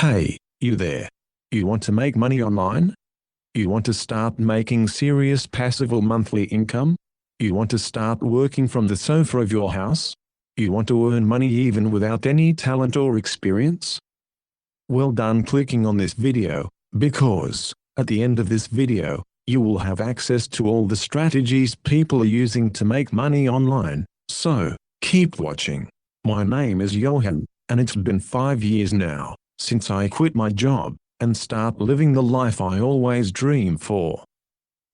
Hey, you there. You want to make money online? You want to start making serious passive or monthly income? You want to start working from the sofa of your house? You want to earn money even without any talent or experience? Well done clicking on this video, because, at the end of this video, you will have access to all the strategies people are using to make money online. So, keep watching. My name is Johan, and it's been 5 years now since I quit my job and start living the life I always dreamed for.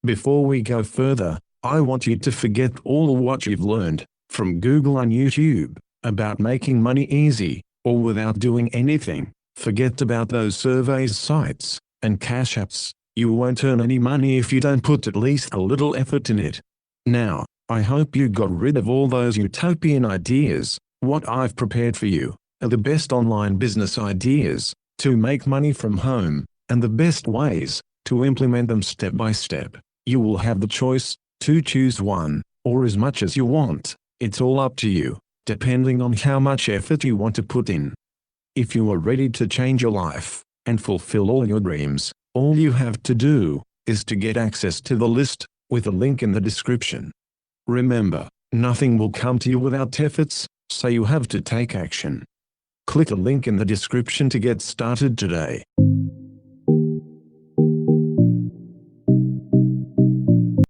Before we go further, I want you to forget all what you've learned from Google and YouTube about making money easy or without doing anything. Forget about those surveys sites and cash apps. You won't earn any money if you don't put at least a little effort in it. Now, I hope you got rid of all those utopian ideas. What I've prepared for you are the best online business ideas to make money from home, and the best ways to implement them step by step. You will have the choice to choose one, or as much as you want. It's all up to you, depending on how much effort you want to put in. If you are ready to change your life and fulfill all your dreams, all you have to do is to get access to the list with a link in the description. Remember, nothing will come to you without efforts, so you have to take action. Click the link in the description to get started today.